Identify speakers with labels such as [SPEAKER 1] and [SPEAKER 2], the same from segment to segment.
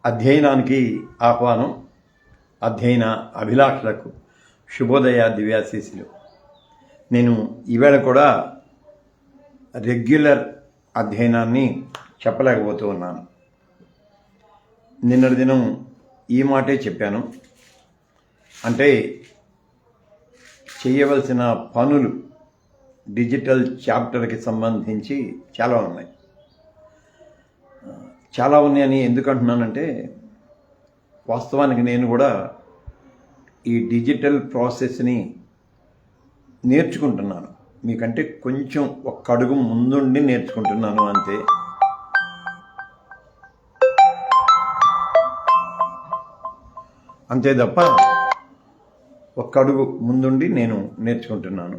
[SPEAKER 1] అధ్యయనానికి ఆహ్వానం. అధ్యయన అభిలాషులకు శుభోదయ దివ్యాశీస్సులు. నేను ఈవేళ కూడా రెగ్యులర్ అధ్యయనాన్ని చెప్పలేకపోతూ ఉన్నాను. నిన్నటి దినం ఈ మాటే చెప్పాను. అంటే చేయవలసిన పనులు డిజిటల్ చాప్టర్కి సంబంధించి చాలా ఉన్నాయని ఎందుకు అంటున్నానంటే, వాస్తవానికి నేను కూడా ఈ డిజిటల్ ప్రాసెస్ని నేర్చుకుంటున్నాను. మీకంటే కొంచెం ఒక్క అడుగు ముందుండి నేర్చుకుంటున్నాను అంతే. అంతే తప్ప ఒక్క అడుగు ముందుండి నేను నేర్చుకుంటున్నాను.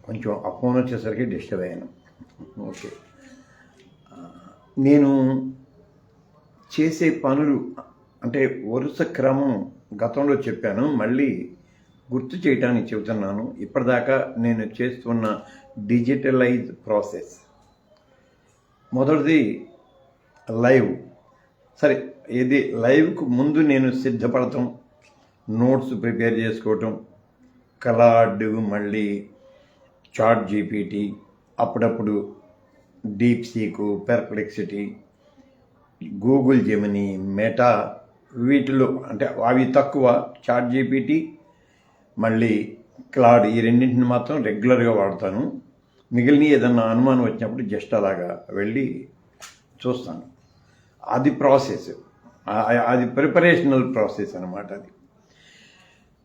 [SPEAKER 1] కొంచెం ఆ ఫోన్ వచ్చేసరికి డిస్టర్బ్ అయ్యాను. ఓకే, నేను చేసే పనులు అంటే వరుస క్రమం గతంలో చెప్పాను, మళ్ళీ గుర్తు చేయటానికి చెబుతున్నాను. ఇప్పటిదాకా నేను చేస్తున్న డిజిటలైజ్ ప్రాసెస్. మొదటిది లైవ్. సరే, ఇది లైవ్కు ముందు నేను సిద్ధపడటం, నోట్స్ ప్రిపేర్ చేసుకోవటం, క్లౌడ్, మళ్ళీ చాట్ జీపీటీ, అప్పుడప్పుడు deep seek, Perplexity, Google Gemini, meta, వీటిలో అంటే అవి తక్కువ. చాట్ జీపీటీ మళ్ళీ క్లౌడ్, ఈ రెండింటిని మాత్రం రెగ్యులర్గా వాడతాను. మిగిలిన ఏదన్నా అనుమానం వచ్చినప్పుడు జస్ట్ అలాగా వెళ్ళి చూస్తాను. అది ప్రాసెస్, అది ప్రిపరేషనల్ ప్రాసెస్ అన్నమాట.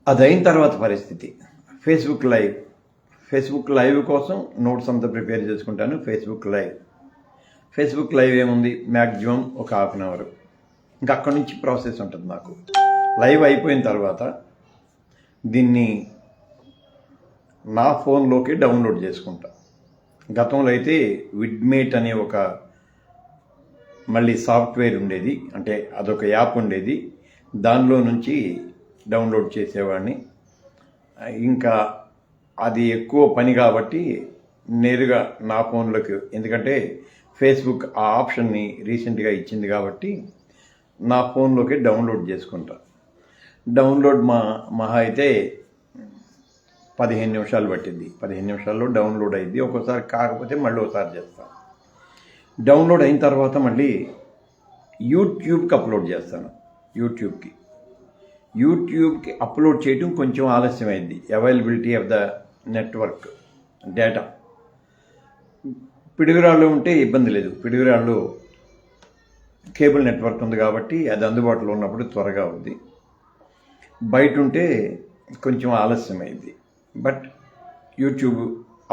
[SPEAKER 1] అది అయిన తర్వాత పరిస్థితి ఫేస్బుక్ లైవ్ కోసం నోట్స్ అంతా ప్రిపేర్ చేసుకుంటాను. ఫేస్బుక్ లైవ్ ఏముంది, మ్యాక్సిమం ఒక ½ అన్ అవర్. ఇంకా అక్కడి నుంచి ప్రాసెస్ ఉంటుంది నాకు. లైవ్ అయిపోయిన తర్వాత దీన్ని నా ఫోన్లోకి డౌన్లోడ్ చేసుకుంటా. గతంలో అయితే విడ్మేట్ అనే ఒక మళ్ళీ సాఫ్ట్వేర్ ఉండేది, అంటే అదొక యాప్ ఉండేది. దానిలో నుంచి డౌన్లోడ్ చేసేవాడిని. ఇంకా అది ఎక్కువ పని కాబట్టి నేరుగా నా ఫోన్లోకి, ఎందుకంటే ఫేస్బుక్ ఆ ఆప్షన్ని రీసెంట్గా ఇచ్చింది కాబట్టి నా ఫోన్లోకి డౌన్లోడ్ చేసుకుంటా. డౌన్లోడ్ మహా అయితే 15 నిమిషాలు పట్టింది. 15 నిమిషాల్లో డౌన్లోడ్ అయింది. ఒక్కోసారి కాకపోతే మళ్ళీ ఒకసారి చేస్తాను. డౌన్లోడ్ అయిన తర్వాత మళ్ళీ యూట్యూబ్కి అప్లోడ్ చేస్తాను. యూట్యూబ్కి అప్లోడ్ చేయడం కొంచెం ఆలస్యమైంది. Availability of the network data. Piduguralla ఉంటే ఇబ్బంది లేదు. పిడుగురాళ్ళు కేబుల్ నెట్వర్క్ ఉంది కాబట్టి అది అందుబాటులో ఉన్నప్పుడు త్వరగా ఉంది. బయట ఉంటే కొంచెం ఆలస్యమైంది. బట్ యూట్యూబ్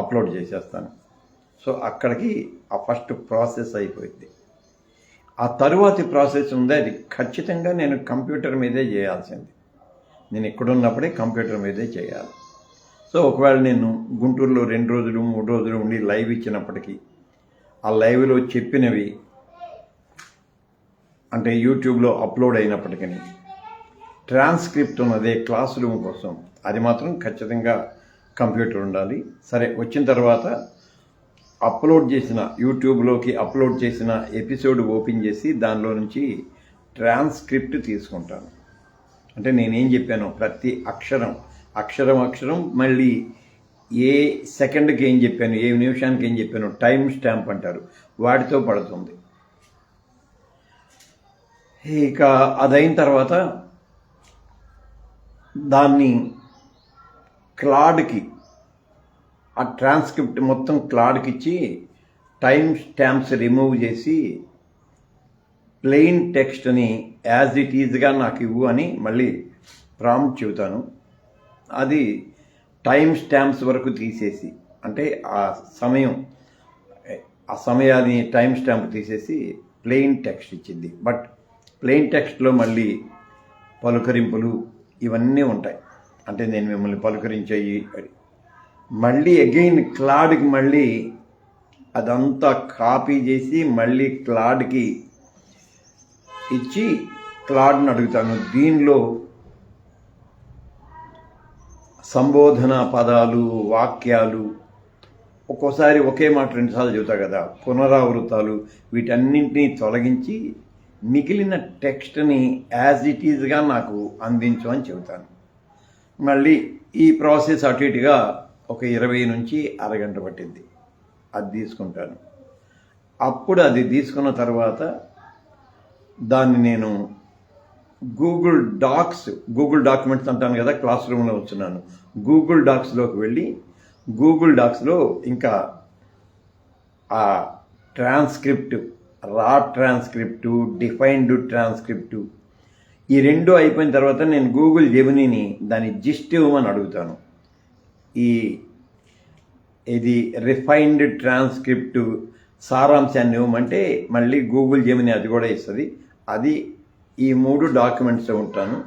[SPEAKER 1] అప్లోడ్ చేసేస్తాను. సో అక్కడికి ఆ ఫస్ట్ ప్రాసెస్ అయిపోయింది. ఆ తరువాతి ప్రాసెస్ ఉంది, అది ఖచ్చితంగా నేను కంప్యూటర్ మీదే చేయాల్సింది. నేను ఎక్కడున్నప్పుడే కంప్యూటర్ మీదే చేయాలి. సో ఒకవేళ నేను గుంటూరులో 2 రోజులు 3 రోజులు ఉండి లైవ్ ఇచ్చినప్పటికీ, ఆ లైవ్లో చెప్పినవి అంటే యూట్యూబ్లో అప్లోడ్ అయినప్పటికీ ట్రాన్స్క్రిప్ట్ ఉన్నదే క్లాస్ రూమ్ కోసం, అది మాత్రం ఖచ్చితంగా కంప్యూటర్ ఉండాలి. సరే, వచ్చిన తర్వాత యూట్యూబ్లోకి అప్లోడ్ చేసిన ఎపిసోడ్ ఓపెన్ చేసి దానిలో నుంచి ట్రాన్స్క్రిప్ట్ తీసుకుంటాను. అంటే నేనేం చెప్పానో ప్రతి అక్షరం మళ్ళీ ఏ సెకండ్కి ఏం చెప్పాను, ఏ నిమిషానికి ఏం చెప్పాను, టైం స్టాంప్ అంటారు, వాటితో పడుతుంది. ఇక అదైన తర్వాత దాన్ని క్లౌడ్కి, ఆ ట్రాన్స్క్రిప్ట్ మొత్తం క్లౌడ్కి ఇచ్చి టైం స్టాంప్స్ రిమూవ్ చేసి ప్లెయిన్ టెక్స్ట్ని యాజ్ ఇట్ ఈజ్గా నాకు ఇవ్వు అని మళ్ళీ ప్రాంప్ట్ చెబుతాను. అది టైం స్టాంప్స్ వరకు తీసేసి, అంటే ఆ సమయాన్ని టైం స్టాంప్ తీసేసి ప్లెయిన్ టెక్స్ట్ ఇచ్చింది. బట్ ప్లెయిన్ టెక్స్ట్లో మళ్ళీ పలుకరింపులు ఇవన్నీ ఉంటాయి. అంటే నేను మిమ్మల్ని పలుకరించేయి మళ్ళీ అగైన్ క్లౌడ్కి మళ్ళీ అదంతా కాపీ చేసి మళ్ళీ క్లౌడ్కి ఇచ్చి క్లౌడ్ని అడుగుతాను. దీనిలో సంబోధన పదాలు, వాక్యాలు ఒక్కోసారి ఒకే మాట రెండుసార్లు చెబుతా కదా, పునరావృతాలు వీటన్నింటినీ తొలగించి మిగిలిన టెక్స్ట్ని యాజ్ ఇట్ ఈజ్గా నాకు అందించు అని చెబుతాను. మళ్ళీ ఈ ప్రాసెస్ అటు ఇటుగా ఒక 20 నుంచి అరగంట పట్టింది. అది తీసుకుంటాను. అప్పుడు అది తీసుకున్న తర్వాత దాన్ని నేను గూగుల్ డాక్యుమెంట్స్ అంటాను కదా, క్లాస్ రూమ్లో వచ్చున్నాను. గూగుల్ డాక్స్లోకి వెళ్ళి గూగుల్ డాక్స్లో ఇంకా ఆ ట్రాన్స్క్రిప్ట్, రా ట్రాన్స్క్రిప్టు, డిఫైన్డ్ ట్రాన్స్క్రిప్టు, ఈ రెండు అయిపోయిన తర్వాత నేను గూగుల్ జెమినీని దాని జిస్ట్ ఇవ్వమని అడుగుతాను. ఇది రిఫైన్డ్ ట్రాన్స్క్రిప్ట్ సారాంశాన్ని ఇవ్వమంటే మళ్ళీ గూగుల్ జెమినీ అది కూడా ఇస్తుంది. అది ఈ 3 డాక్యుమెంట్స్ ఉంటాను,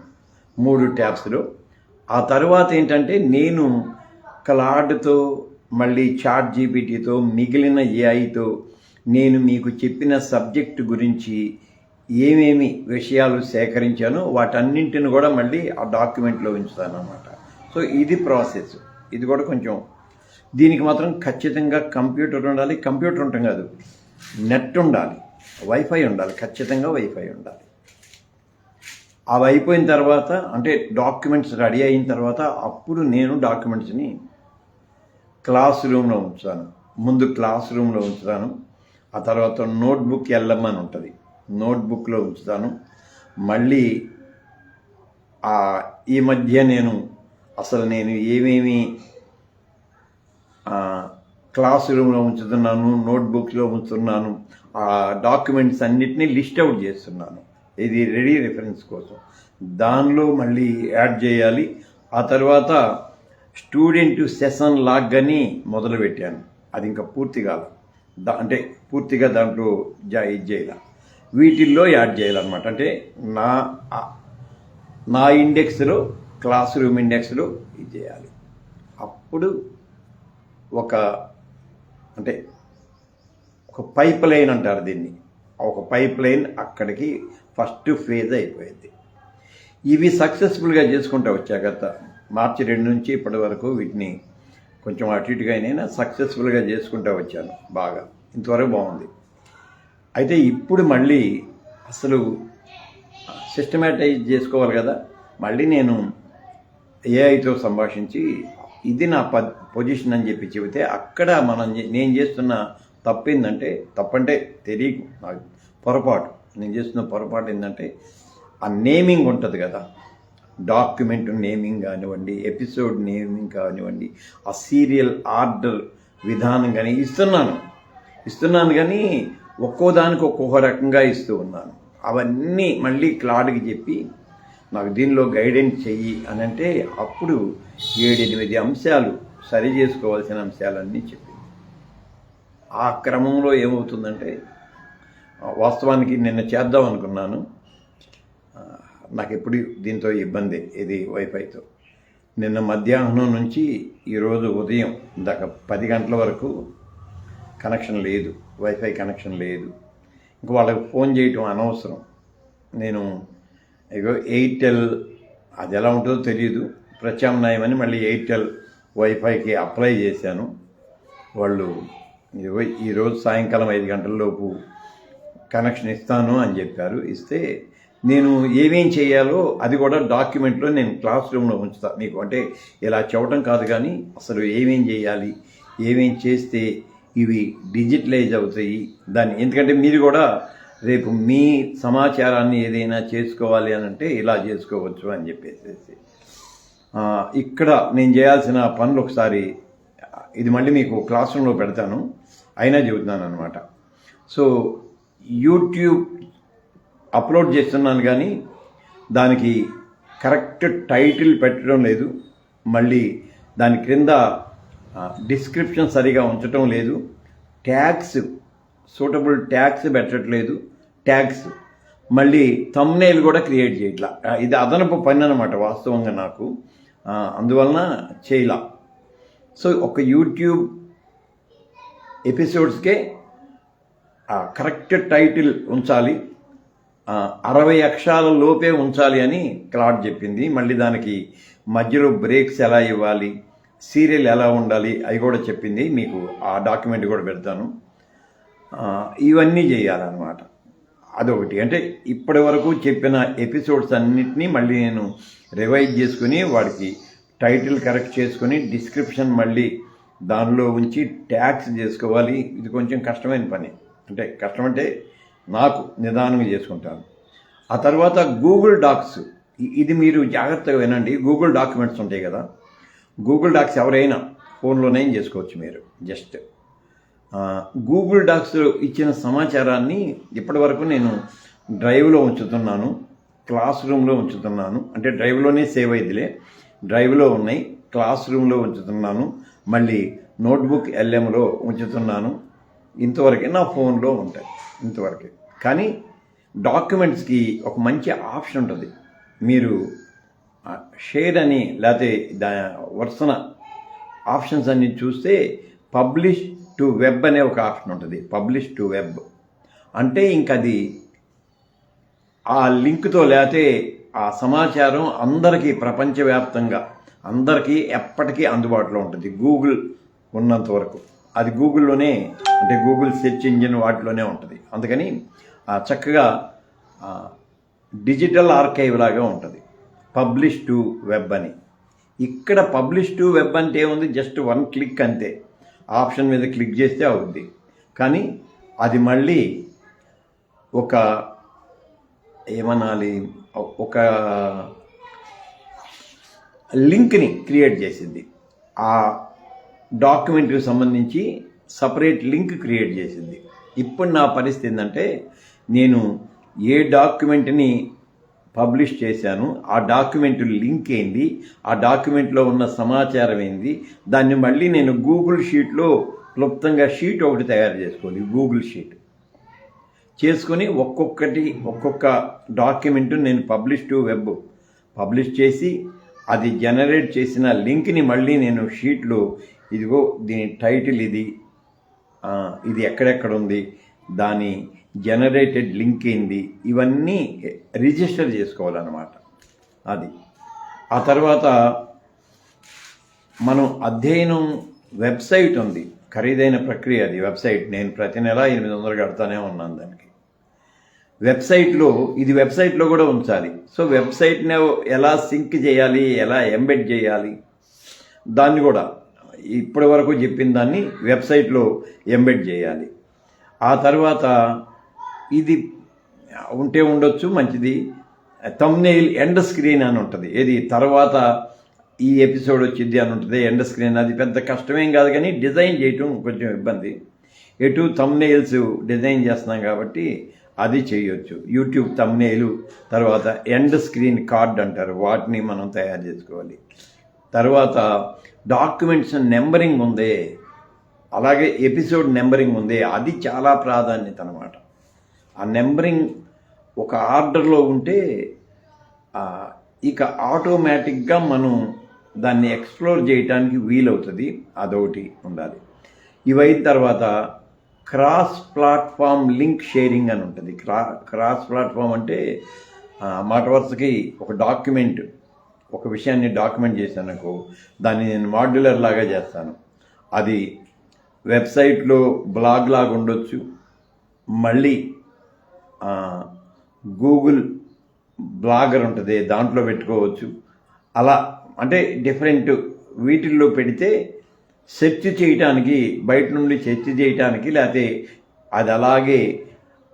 [SPEAKER 1] 3 ట్యాబ్స్లో. ఆ తర్వాత ఏంటంటే నేను క్లాడ్తో, మళ్ళీ చాట్ జీపీటీతో, మిగిలిన ఏఐతో నేను మీకు చెప్పిన సబ్జెక్టు గురించి ఏమేమి విషయాలు సేకరించానో వాటన్నింటిని కూడా మళ్ళీ ఆ డాక్యుమెంట్లో ఉంచుతాను అన్నమాట. సో ఇది ప్రాసెస్. ఇది కూడా కొంచెం, దీనికి మాత్రం ఖచ్చితంగా కంప్యూటర్ ఉండాలి. కంప్యూటర్ ఉండటం కాదు, నెట్ ఉండాలి, వైఫై ఉండాలి, ఖచ్చితంగా వైఫై ఉండాలి. అవి అయిపోయిన తర్వాత, అంటే డాక్యుమెంట్స్ రెడీ అయిన తర్వాత అప్పుడు నేను డాక్యుమెంట్స్ని క్లాస్ రూమ్లో ఉంచుతాను. ముందు క్లాస్ రూమ్లో ఉంచుతాను. ఆ తర్వాత నోట్బుక్ వెళ్ళమని ఉంటుంది, నోట్బుక్లో ఉంచుతాను. మళ్ళీ ఈ మధ్య నేను ఏమేమి క్లాస్ రూమ్లో ఉంచుతున్నాను, నోట్బుక్లో ఉంచుతున్నాను, ఆ డాక్యుమెంట్స్ అన్నిటినీ లిస్ట్ అవుట్ చేస్తున్నాను. ఇది రెడీ రిఫరెన్స్ కోసం. దానిలో మళ్ళీ యాడ్ చేయాలి. ఆ తర్వాత స్టూడెంట్ సెషన్ లాగ్ అని మొదలుపెట్టాను. అది ఇంకా పూర్తి కాల, అంటే పూర్తిగా దాంట్లో ఇది చేయాలి, వీటిల్లో యాడ్ చేయాలన్నమాట. అంటే నా ఇండెక్స్లో, క్లాస్ రూమ్ ఇండెక్స్లో ఇది చేయాలి. అప్పుడు ఒక పైప్ లైన్ అంటారు దీన్ని, ఒక పైప్ లైన్ అక్కడికి ఫస్ట్ ఫేజ్ అయిపోయింది. ఇవి సక్సెస్ఫుల్గా చేసుకుంటూ వచ్చా. గత మార్చి 2 నుంచి ఇప్పటి వరకు వీటిని కొంచెం అటు ఇటుగా అయినా సక్సెస్ఫుల్గా చేసుకుంటూ వచ్చాను. బాగా ఇంతవరకు బాగుంది. అయితే ఇప్పుడు మళ్ళీ అసలు సిస్టమేటైజ్ చేసుకోవాలి కదా. మళ్ళీ నేను ఏఐతో సంభాషించి ఇది నా పొజిషన్ అని చెప్పి చెబితే అక్కడ నేను చేస్తున్న తప్పేందంటే, తప్పంటే తెలియకు నాకు, పొరపాటు, నేను చేస్తున్న పొరపాటు ఏంటంటే ఆ నేమింగ్ ఉంటుంది కదా, డాక్యుమెంట్ నేమింగ్ కానివ్వండి, ఎపిసోడ్ నేమింగ్ కానివ్వండి, ఆ సీరియల్ ఆర్డర్ విధానం కానీ ఇస్తున్నాను కానీ ఒక్కో దానికి ఒక్కొక్క రకంగా ఇస్తూ ఉన్నాను. అవన్నీ మళ్ళీ క్లాడ్కి చెప్పి నాకు దీనిలో గైడెన్స్ చెయ్యి అని అంటే అప్పుడు 7-8 అంశాలు సరి చేసుకోవాల్సిన అంశాలన్నీ చెప్పింది. ఆ క్రమంలో ఏమవుతుందంటే, వాస్తవానికి నిన్న చేద్దాం అనుకున్నాను, నాకు ఎప్పుడు దీంతో ఇబ్బంది, ఇది వైఫైతో. నిన్న మధ్యాహ్నం నుంచి ఈరోజు ఉదయం దాకా 10 గంటల వరకు కనెక్షన్ లేదు, వైఫై కనెక్షన్ లేదు. ఇంక వాళ్ళకి ఫోన్ చేయటం అనవసరం. నేను ఎయిర్టెల్, అది ఎలా ఉంటుందో తెలియదు, ప్రత్యామ్నాయమని మళ్ళీ ఎయిర్టెల్ వైఫైకి అప్లై చేశాను. వాళ్ళు ఈరోజు సాయంకాలం 5 గంటలలోపు కనెక్షన్ ఇస్తాను అని చెప్పారు. ఇస్తే నేను ఏమేం చేయాలో అది కూడా డాక్యుమెంట్లో నేను క్లాస్ రూమ్లో ఉంచుతాను మీకు. అంటే ఇలా చెప్పడం కాదు కానీ అసలు ఏమేం చేయాలి, ఏమేం చేస్తే ఇవి డిజిటలైజ్ అవుతాయి దాన్ని. ఎందుకంటే మీరు కూడా రేపు మీ సమాచారాన్ని ఏదైనా చేసుకోవాలి అని అంటే ఇలా చేసుకోవచ్చు అని చెప్పేసి ఇక్కడ నేను చేయాల్సిన పనులు ఒకసారి ఇది మళ్ళీ మీకు క్లాస్ రూమ్లో పెడతాను, అయినా చెబుతున్నాను అనమాట. సో యూట్యూబ్ అప్లోడ్ చేస్తున్నాను కానీ దానికి కరెక్ట్ టైటిల్ పెట్టడం లేదు, మళ్ళీ దాని క్రింద డిస్క్రిప్షన్ సరిగా ఉంచటం లేదు, ట్యాగ్స్, సూటబుల్ ట్యాగ్స్ పెట్టట్లేదు, ట్యాగ్స్ మళ్ళీ థంబ్నెయిల్ కూడా క్రియేట్ చేయట్లా. ఇది అదనపు పని అన్నమాట వాస్తవంగా నాకు, అందువలన చేయలా. సో ఒక యూట్యూబ్ ఎపిసోడ్స్కే కరెక్ట్ టైటిల్ ఉంచాలి, 60 అక్షరాల లోపే ఉంచాలి అని క్లాడ్ చెప్పింది. మళ్ళీ దానికి మధ్యలో బ్రేక్స్ ఎలా ఇవ్వాలి, సీరియల్ ఎలా ఉండాలి అవి కూడా చెప్పింది, మీకు ఆ డాక్యుమెంట్ కూడా పెడతాను. ఇవన్నీ చేయాలన్నమాట. అదొకటి. అంటే ఇప్పటి వరకు చెప్పిన ఎపిసోడ్స్ అన్నిటినీ మళ్ళీ నేను రివైజ్ చేసుకుని వాడికి టైటిల్ కరెక్ట్ చేసుకుని డిస్క్రిప్షన్ మళ్ళీ దానిలో ఉంచి ట్యాగ్స్ చేసుకోవాలి. ఇది కొంచెం కష్టమైన పని. అంటే కష్టం అంటే నాకు నిదానంగా చేసుకుంటాను. ఆ తర్వాత గూగుల్ డాక్స్, ఇది మీరు జాగ్రత్తగా వినండి. గూగుల్ డాక్యుమెంట్స్ ఉంటాయి కదా, గూగుల్ డాక్స్ ఎవరైనా ఫోన్లోనే చేసుకోవచ్చు మీరు. జస్ట్ గూగుల్ డాక్స్ ఇచ్చిన సమాచారాన్ని ఇప్పటి వరకు నేను డ్రైవ్లో ఉంచుతున్నాను, క్లాస్ రూమ్లో ఉంచుతున్నాను. అంటే డ్రైవ్లోనే సేవ్ అయ్యిదిలే, డ్రైవ్లో ఉన్నాయి, క్లాస్ రూమ్లో ఉంచుతున్నాను, మళ్ళీ నోట్బుక్ ఎల్ఎంలో ఉంచుతున్నాను. ఇంతవరకే నా ఫోన్లో ఉంటాయి, ఇంతవరకే. కానీ డాక్యుమెంట్స్కి ఒక మంచి ఆప్షన్ ఉంటుంది. మీరు షేర్ అని లేకపోతే వరుసన ఆప్షన్స్ అన్ని చూస్తే పబ్లిష్ టు వెబ్ అనే ఒక ఆప్షన్ ఉంటుంది. పబ్లిష్ టు వెబ్ అంటే ఇంక అది ఆ లింక్తో లేకపోతే ఆ సమాచారం అందరికీ ప్రపంచవ్యాప్తంగా అందరికీ ఎప్పటికీ అందుబాటులో ఉంటుంది. గూగుల్ ఉన్నంత వరకు అది గూగుల్లోనే, అంటే గూగుల్ సెర్చ్ ఇంజిన్ వాటిలోనే ఉంటుంది. అందుకని చక్కగా డిజిటల్ ఆర్కైవ్ లాగా ఉంటుంది పబ్లిష్ టు వెబ్ అని. ఇక్కడ పబ్లిష్ టు వెబ్ అంటే ఏముంది, జస్ట్ 1 క్లిక్ అంతే. ఆప్షన్ మీద క్లిక్ చేస్తే అవుద్ది. కానీ అది మళ్ళీ ఒక ఏమనాలి, ఒక లింక్ని క్రియేట్ చేసింది. ఆ డాక్యుమెంట్కి సంబంధించి సపరేట్ లింక్ క్రియేట్ చేసింది. ఇప్పుడు నా పరిస్థితి ఏంటంటే, నేను ఏ డాక్యుమెంట్ని పబ్లిష్ చేశాను, ఆ డాక్యుమెంట్ లింక్ ఏంది, ఆ డాక్యుమెంట్లో ఉన్న సమాచారం ఏంది, దాన్ని మళ్ళీ నేను గూగుల్ షీట్లో క్లుప్తంగా షీట్ ఒకటి తయారు చేసుకోవాలి. గూగుల్ షీట్ చేసుకొని ఒక్కొక్క డాక్యుమెంట్ నేను పబ్లిష్ టు వెబ్ పబ్లిష్ చేసి అది జనరేట్ చేసిన లింక్ని మళ్ళీ నేను షీట్లో, ఇదిగో దీని టైటిల్ ఇది ఎక్కడెక్కడ ఉంది, దాని జనరేటెడ్ లింక్ ఏంది, ఇవన్నీ రిజిస్టర్ చేసుకోవాలన్నమాట. అది ఆ తర్వాత మనం అధ్యయనం వెబ్సైట్ ఉంది, ఖరీదైన ప్రక్రియ అది వెబ్సైట్. నేను ప్రతి నెల 800 కడతానే ఉన్నాను దానికి. వెబ్సైట్లో కూడా ఉంచాలి. సో వెబ్సైట్ని ఎలా సింక్ చేయాలి, ఎలా ఎంబెడ్ చేయాలి, దాన్ని కూడా ఇప్పటి వరకు చెప్పిన దాన్ని వెబ్సైట్లో ఎంబెడ్ చేయాలి. ఆ తర్వాత ఇది ఉంటే ఉండొచ్చు, మంచిది. థంబ్నెయిల్ ఎండ్ స్క్రీన్ అని ఉంటుంది, ఏది తర్వాత ఈ ఎపిసోడ్ వచ్చింది అని ఉంటుంది ఎండ్ స్క్రీన్. అది పెద్ద కష్టమేం కాదు, కానీ డిజైన్ చేయటం కొంచెం ఇబ్బంది. ఎటు థంబ్నెయిల్స్ డిజైన్ చేస్తున్నాం కాబట్టి అది చేయొచ్చు. యూట్యూబ్ థంబ్నెయిల్, తర్వాత ఎండ్ స్క్రీన్ కార్డ్ అంటారు, వాటిని మనం తయారు చేసుకోవాలి. తర్వాత డాక్యుమెంట్స్ నెంబరింగ్ ఉందే, అలాగే ఎపిసోడ్ నెంబరింగ్ ఉంది, అది చాలా ప్రాధాన్యత అన్నమాట. ఆ నెంబరింగ్ ఒక ఆర్డర్లో ఉంటే ఇక ఆటోమేటిక్గా మనం దాన్ని ఎక్స్ప్లోర్ చేయడానికి వీలవుతుంది. అదొకటి ఉండాలి. ఇవైన తర్వాత క్రాస్ ప్లాట్ఫామ్ లింక్ షేరింగ్ అని ఉంటుంది. క్రాస్ ప్లాట్ఫామ్ అంటే మాట వరుసకి ఒక డాక్యుమెంట్, ఒక విషయాన్ని డాక్యుమెంట్ చేశాను, దాన్ని నేను మాడ్యులర్ లాగా చేస్తాను. అది వెబ్సైట్లో బ్లాగ్ లాగా ఉండొచ్చు, మళ్ళీ గూగుల్ బ్లాగర్ ఉంటుంది దాంట్లో పెట్టుకోవచ్చు. అలా అంటే డిఫరెంట్ వీటిల్లో పెడితే సెర్చ్ చేయటానికి, బయట నుండి సెర్చ్ చేయటానికి, లేకపోతే అది అలాగే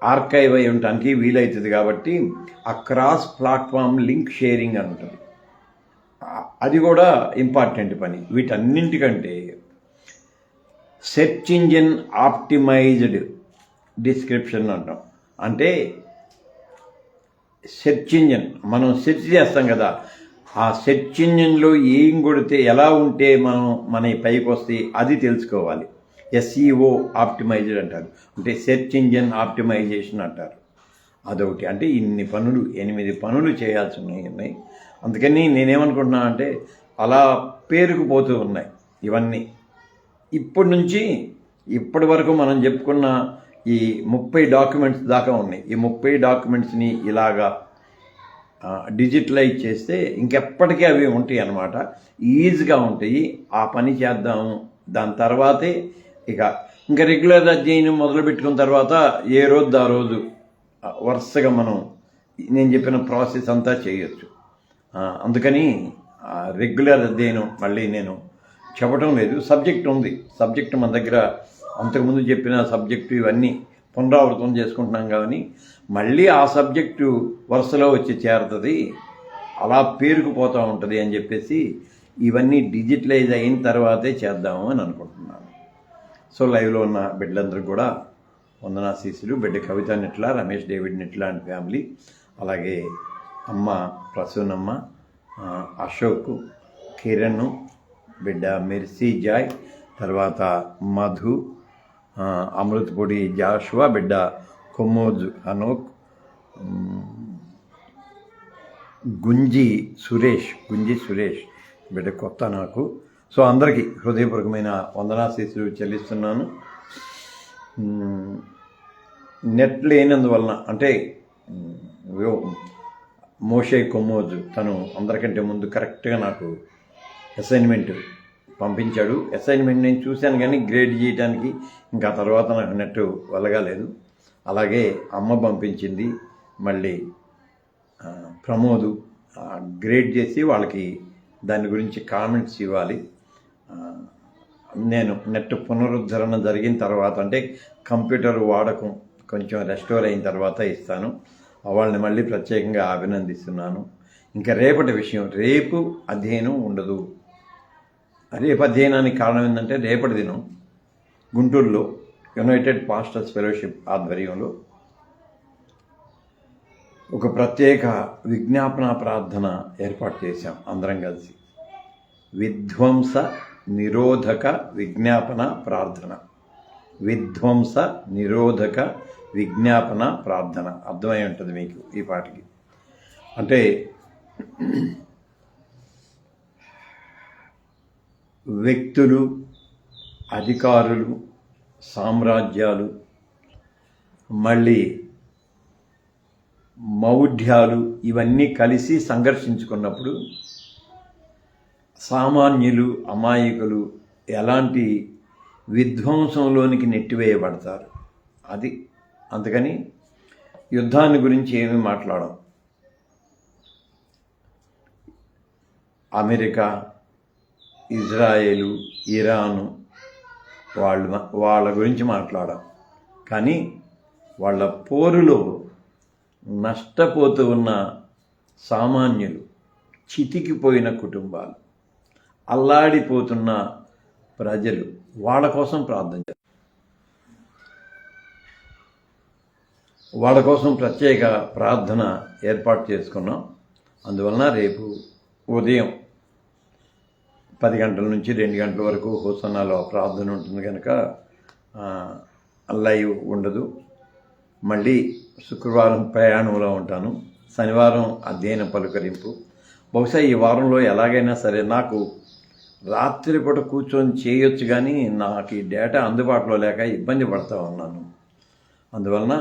[SPEAKER 1] ఆర్కైవ్ అయి ఉండటానికి వీలవుతుంది. కాబట్టి ఆ క్రాస్ ప్లాట్ఫామ్ లింక్ షేరింగ్ అని ఉంటుంది. అది కూడా ఇంపార్టెంట్ పని. వీటన్నింటికంటే సెర్చ్ ఇంజిన్ ఆప్టిమైజ్డ్ డిస్క్రిప్షన్ అంటాం. అంటే సెర్చ్ ఇంజిన్ మనం సెర్చ్ చేస్తాం కదా, ఆ సెర్చ్ ఇంజిన్లో ఏం కొడితే ఎలా ఉంటే మన పైకి వస్తే అది తెలుసుకోవాలి. SEO ఆప్టిమైజ్డ్ అంటారు, అంటే సెర్చ్ ఇంజిన్ ఆప్టిమైజేషన్ అంటారు. అదొకటి. అంటే ఇన్ని పనులు, 8 పనులు చేయాల్సి ఉన్నాయి. అందుకని నేనేమనుకుంటున్నాను అంటే, అలా పేరుకుపోతూ ఉన్నాయి ఇవన్నీ. ఇప్పటి వరకు మనం చెప్పుకున్న ఈ 30 డాక్యుమెంట్స్ దాకా ఉన్నాయి. ఈ 30 డాక్యుమెంట్స్ని ఇలాగా డిజిటలైజ్ చేస్తే ఇంకెప్పటికీ అవి ఉంటాయి అన్నమాట. ఈజీగా ఉంటాయి. ఆ పని చేద్దాము. దాని తర్వాతే ఇంకా రెగ్యులర్ అధ్యయనం మొదలు పెట్టుకున్న తర్వాత ఏ రోజు ఆ రోజు వరుసగా మనం నేను చెప్పిన ప్రాసెస్ అంతా చేయొచ్చు. అందుకని రెగ్యులర్ అధ్యయనం మళ్ళీ నేను చెప్పడం లేదు. సబ్జెక్ట్ ఉంది. సబ్జెక్ట్ మన దగ్గర అంతకుముందు చెప్పిన సబ్జెక్టు ఇవన్నీ పునరావృతం చేసుకుంటున్నాం కానీ మళ్ళీ ఆ సబ్జెక్టు వరుసలో వచ్చి చేరుతుంది, అలా పేరుకుపోతూ ఉంటుంది అని చెప్పేసి ఇవన్నీ డిజిటలైజ్ అయిన తర్వాతే చేద్దాము అని అనుకుంటున్నాను. సో లైవ్లో ఉన్న బిడ్డలందరూ కూడా వందనాశీస్సులు. బిడ్డ Kavitha Nitla, Ramesh David Nitla and family, అలాగే అమ్మ ప్రసూనమ్మ, అశోక్, కిరణ్, బిడ్డ మెర్సీ జాయ్, తర్వాత మధు, అమృతపొడి జాషువా, బిడ్డ కొమ్మోజు అనోక్, గుంజి సురేష్ బిడ్డ కొత్త నాకు. సో అందరికీ హృదయపూర్వకమైన వందనాశీస్సులు చెల్లిస్తున్నాను. నెట్ లేనందువలన అంటే మోషే కొమ్మోజు తను అందరికంటే ముందు కరెక్ట్గా నాకు అసైన్మెంట్ పంపించాడు. అసైన్మెంట్ నేను చూశాను కానీ గ్రేడ్ చేయడానికి ఇంకా తర్వాత నాకు నెట్ వెళ్ళగాలేదు. అలాగే అమ్మ పంపించింది. మళ్ళీ ప్రమోదు గ్రేడ్ చేసి వాళ్ళకి దాని గురించి కామెంట్స్ ఇవ్వాలి. నేను నెట్ పునరుద్ధరణ జరిగిన తర్వాత అంటే కంప్యూటర్ వాడకం కొంచెం రెస్టోర్ అయిన తర్వాత ఇస్తాను. వాళ్ళని మళ్ళీ ప్రత్యేకంగా అభినందిస్తున్నాను. ఇంకా రేపటి విషయం, రేపు అధ్యయనం ఉండదు. రేపు అధ్యయనానికి కారణం ఏంటంటే రేపటి దినం గుంటూరులో యునైటెడ్ పాస్టర్స్ ఫెలోషిప్ ఆధ్వర్యంలో ఒక ప్రత్యేక విజ్ఞాపన ప్రార్థన ఏర్పాటు చేశాం అందరం కలిసి. విధ్వంస నిరోధక విజ్ఞాపన ప్రార్థన. విధ్వంస నిరోధక విజ్ఞాపన ప్రార్థన అర్థమై ఉంటుంది మీకు ఈ పాటికి. అంటే వ్యక్తులు, అధికారులు, సామ్రాజ్యాలు, మళ్ళీ మౌఢ్యాలు ఇవన్నీ కలిసి సంఘర్షించుకున్నప్పుడు సామాన్యులు, అమాయకులు ఎలాంటి విధ్వంసంలోనికి నెట్టివేయబడతారు. అది అందుకని యుద్ధాన్ని గురించి ఏమీ మాట్లాడం. అమెరికా, ఇజ్రాయేలు, ఇరాను వాళ్ళ గురించి మాట్లాడాం. కానీ వాళ్ళ పోరులో నష్టపోతూ ఉన్న సామాన్యులు, చితికిపోయిన కుటుంబాలు, అల్లాడిపోతున్న ప్రజలు, వాళ్ళ కోసం ప్రార్థన చేస్తాం. వాళ్ళ కోసం ప్రత్యేక ప్రార్థన ఏర్పాటు చేసుకున్నాం. అందువలన రేపు ఉదయం 10 గంటల నుంచి 2 గంటల వరకు హోసన్నాలో ప్రార్థన ఉంటుంది కనుక లైవ్ ఉండదు. మళ్ళీ శుక్రవారం ప్రయాణంలో ఉంటాను. శనివారం అధ్యయన పలుకరింపు. బహుశా ఈ వారంలో ఎలాగైనా సరే నాకు రాత్రిపూట కూర్చొని చేయొచ్చు కానీ నాకు ఈ డేటా అందుబాటులో లేక ఇబ్బంది పడుతూ ఉన్నాను. అందువలన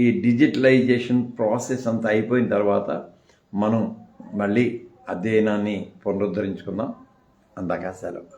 [SPEAKER 1] ఈ డిజిటలైజేషన్ ప్రాసెస్ అంతా అయిపోయిన తర్వాత మనం మళ్ళీ అధ్యయనాన్ని పునరుద్ధరించుకుందాం. అందాక సెలవు.